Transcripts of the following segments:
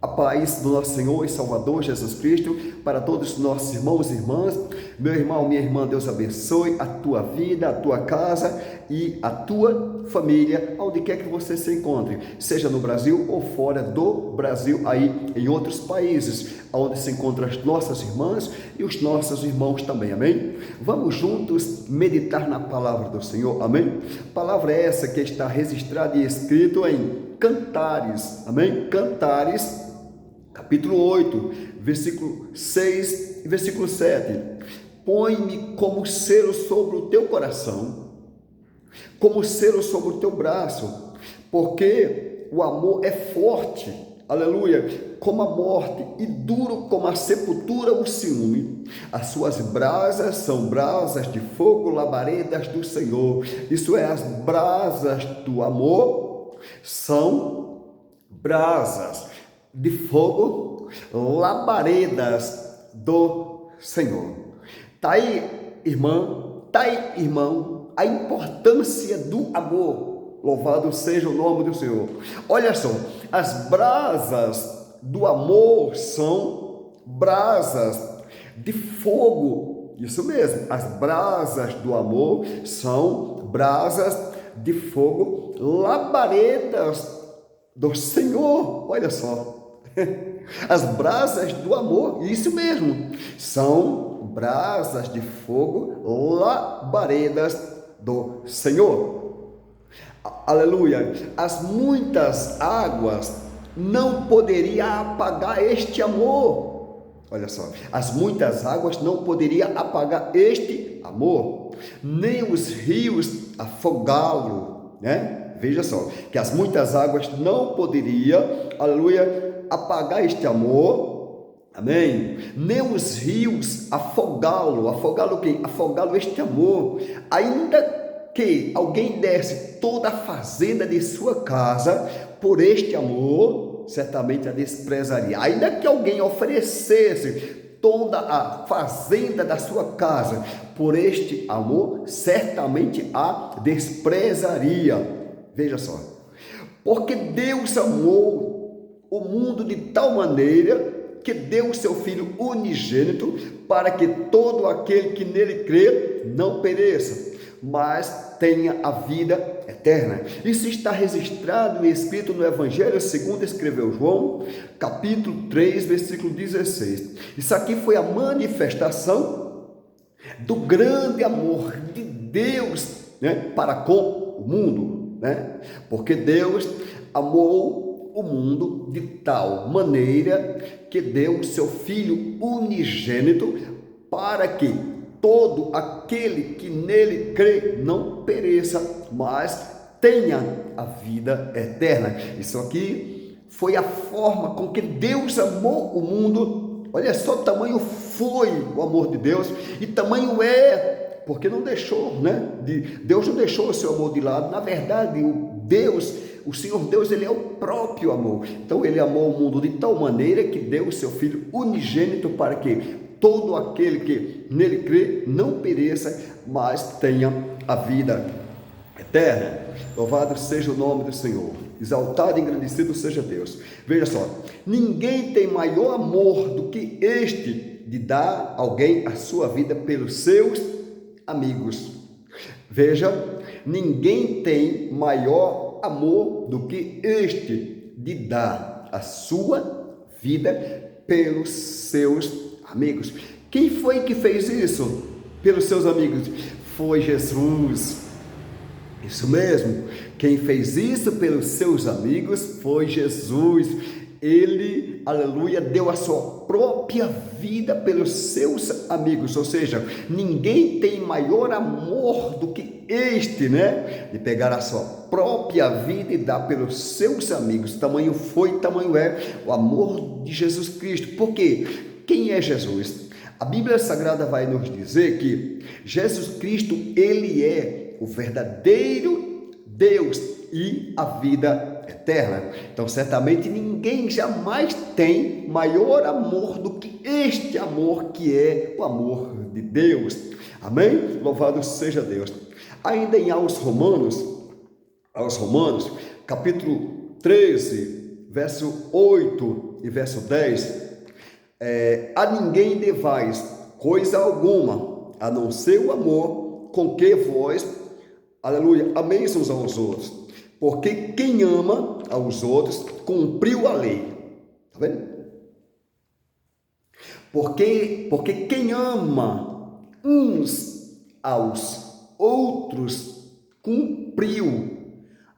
A paz do nosso Senhor e Salvador Jesus Cristo para todos os nossos irmãos e irmãs. Meu irmão, minha irmã, Deus abençoe a tua vida, a tua casa e a tua família, onde quer que você se encontre, seja no Brasil ou fora do Brasil, aí em outros países, onde se encontram as nossas irmãs e os nossos irmãos também, amém? Vamos juntos meditar na palavra do Senhor, amém? Palavra essa que está registrada e escrita em Cantares, amém? Cantares, capítulo 8, versículo 6 e versículo 7. Põe-me como selo sobre o teu coração, como selo sobre o teu braço, porque o amor é forte, aleluia, como a morte, e duro como a sepultura o ciúme. As suas brasas são brasas de fogo, labaredas do Senhor. Isso é, as brasas do amor são brasas de fogo, labaredas do Senhor. Tá aí, irmã, tá aí, irmão, a importância do amor. Louvado seja o nome do Senhor. Olha só, as brasas do amor são brasas de fogo. Isso mesmo, as brasas do amor são brasas de fogo, labaredas do Senhor. Olha só, as brasas do amor, isso mesmo, são brasas de fogo, labaredas do Senhor. Aleluia. As muitas águas não poderiam apagar este amor. Olha só, as muitas águas não poderiam apagar este amor, nem os rios afogá-lo, né? Veja só, que as muitas águas não poderiam, aleluia, apagar este amor, amém? Nem os rios afogá-lo. Afogá-lo o quê? Afogá-lo este amor. Ainda que alguém desse toda a fazenda de sua casa por este amor, certamente a desprezaria. Ainda que alguém oferecesse toda a fazenda da sua casa por este amor, certamente a desprezaria. Veja só, porque Deus amou o mundo de tal maneira que deu o seu Filho unigênito para que todo aquele que nele crê não pereça, mas tenha a vida eterna. Isso está registrado e escrito no Evangelho segundo escreveu João, capítulo 3, versículo 16. Isso aqui foi a manifestação do grande amor de Deus, né, para com o mundo, né? Porque Deus amou o mundo de tal maneira que deu o seu Filho unigênito para que todo aquele que nele crê não pereça, mas tenha a vida eterna. Isso aqui foi a forma com que Deus amou o mundo. Olha só, tamanho foi o amor de Deus e tamanho é, porque não deixou, né? Deus não deixou o seu amor de lado. Na verdade, o Senhor Deus, ele é o próprio amor. Então ele amou o mundo de tal maneira que deu o seu Filho unigênito para que todo aquele que nele crê não pereça, mas tenha a vida eterna. Louvado seja o nome do Senhor, exaltado e engrandecido seja Deus. Veja só, ninguém tem maior amor do que este de dar alguém a sua vida pelos seus amigos. Veja, ninguém tem maior amor do que este de dar a sua vida pelos seus amigos. Quem foi que fez isso pelos seus amigos? Foi Jesus. Isso mesmo, quem fez isso pelos seus amigos foi Jesus. Ele, aleluia, deu a sua própria vida pelos seus amigos, ou seja, ninguém tem maior amor do que este, né? De pegar a sua própria vida e dar pelos seus amigos. Tamanho foi, tamanho é o amor de Jesus Cristo. Por quê? Quem é Jesus? A Bíblia Sagrada vai nos dizer que Jesus Cristo, ele é o verdadeiro Deus e a vida eterna. Então, certamente ninguém jamais tem maior amor do que este amor que é o amor de Deus. Amém? Louvado seja Deus. Ainda em aos Romanos, capítulo 13, verso 8 e verso 10, a ninguém devais coisa alguma, a não ser o amor com que vós, aleluia, ameis uns aos outros, porque quem ama aos outros cumpriu a lei. Está vendo? Porque quem ama uns aos outros cumpriu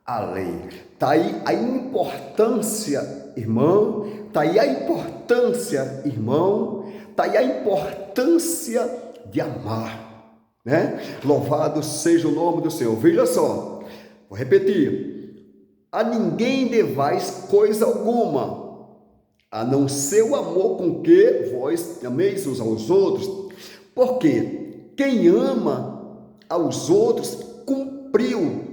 a lei. Está aí a importância, irmão, está aí a importância, irmão, está aí a importância de amar, né? Louvado seja o nome do Senhor. Veja só, vou repetir: a ninguém devais coisa alguma, a não ser o amor com que vós ameis uns aos outros, porque quem ama aos outros cumpriu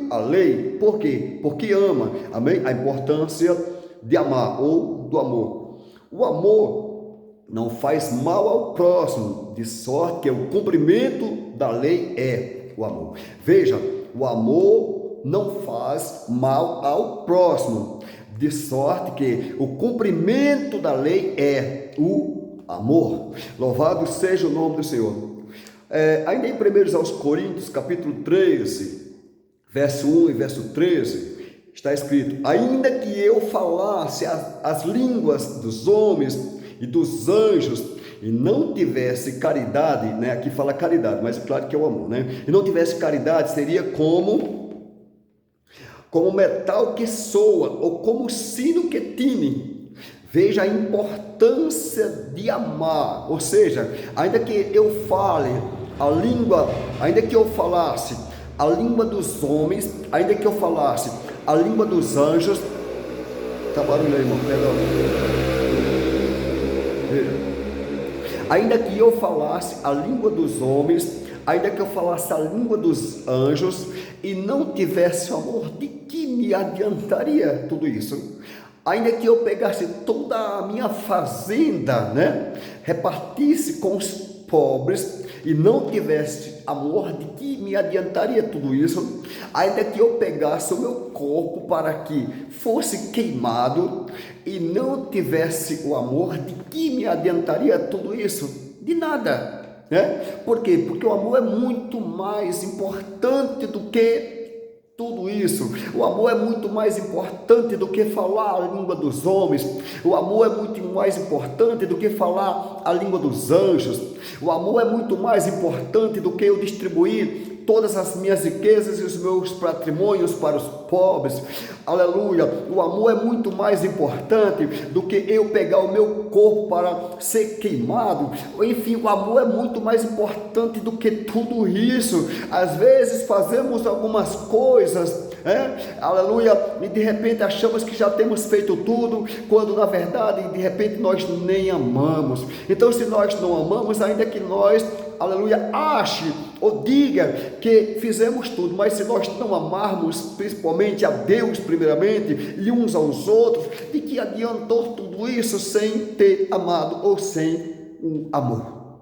a lei. Por quê? Porque ama, amém? A importância de amar ou do amor. O amor não faz mal ao próximo, de sorte que o cumprimento da lei é o amor. Veja, o amor não faz mal ao próximo, de sorte que o cumprimento da lei é o amor. Louvado seja o nome do Senhor. Ainda em 1 aos Coríntios, capítulo 13, verso 1 e verso 13, está escrito: ainda que eu falasse as línguas dos homens e dos anjos, e não tivesse caridade, né? Aqui fala caridade, mas claro que é o amor, né? E não tivesse caridade, seria como metal que soa, ou como sino que tine. Veja a importância de amar. Ou seja, ainda que eu fale a língua, ainda que eu falasse a língua dos homens, ainda que eu falasse a língua dos anjos, tá barulho aí, irmão, perdão. Ainda que eu falasse a língua dos homens, ainda que eu falasse a língua dos anjos e não tivesse o amor, de que me adiantaria tudo isso? Ainda que eu pegasse toda a minha fazenda, né, repartisse com os pobres e não tivesse amor, de que me adiantaria tudo isso? Ainda que eu pegasse o meu corpo para que fosse queimado e não tivesse o amor, de que me adiantaria tudo isso? De nada, né? Por quê? Porque o amor é muito mais importante do que tudo isso. O amor é muito mais importante do que falar a língua dos homens. O amor é muito mais importante do que falar a língua dos anjos. O amor é muito mais importante do que eu distribuir todas as minhas riquezas e os meus patrimônios para os pobres. Aleluia. O amor é muito mais importante do que eu pegar o meu corpo para ser queimado. Enfim, o amor é muito mais importante do que tudo isso. Às vezes fazemos algumas coisas, aleluia, e de repente achamos que já temos feito tudo, quando na verdade, de repente, nós nem amamos. Então, se nós não amamos, ainda que nós, aleluia, ache ou diga que fizemos tudo, mas se nós não amarmos, principalmente a Deus primeiramente, e uns aos outros, de que adiantou tudo isso sem ter amado ou sem um amor?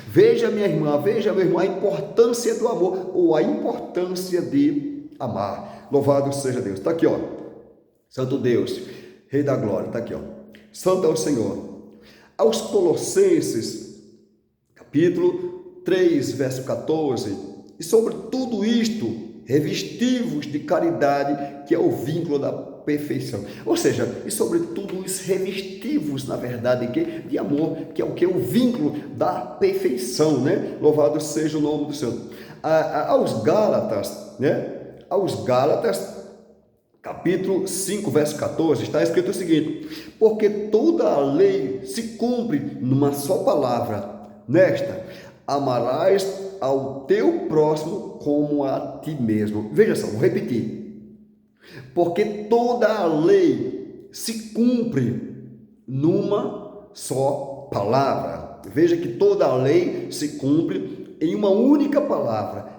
Veja, minha irmã, veja, meu irmão, a importância do amor, ou a importância de amar. Louvado seja Deus. Está aqui, ó. Santo Deus, Rei da Glória, está aqui, ó. Santo é o Senhor. Aos Colossenses, capítulo 3, verso 14, e sobre tudo isto, revestivos de caridade, que é o vínculo da perfeição. Ou seja, e sobre tudo isso, revestivos, na verdade, de amor, que é o que? O vínculo da perfeição, né? Louvado seja o nome do Senhor. Aos Gálatas, né? Aos Gálatas, capítulo 5, verso 14, está escrito o seguinte: porque toda a lei se cumpre numa só palavra, nesta: amarás ao teu próximo como a ti mesmo. Veja só, vou repetir: porque toda a lei se cumpre numa só palavra. Veja que toda a lei se cumpre em uma única palavra,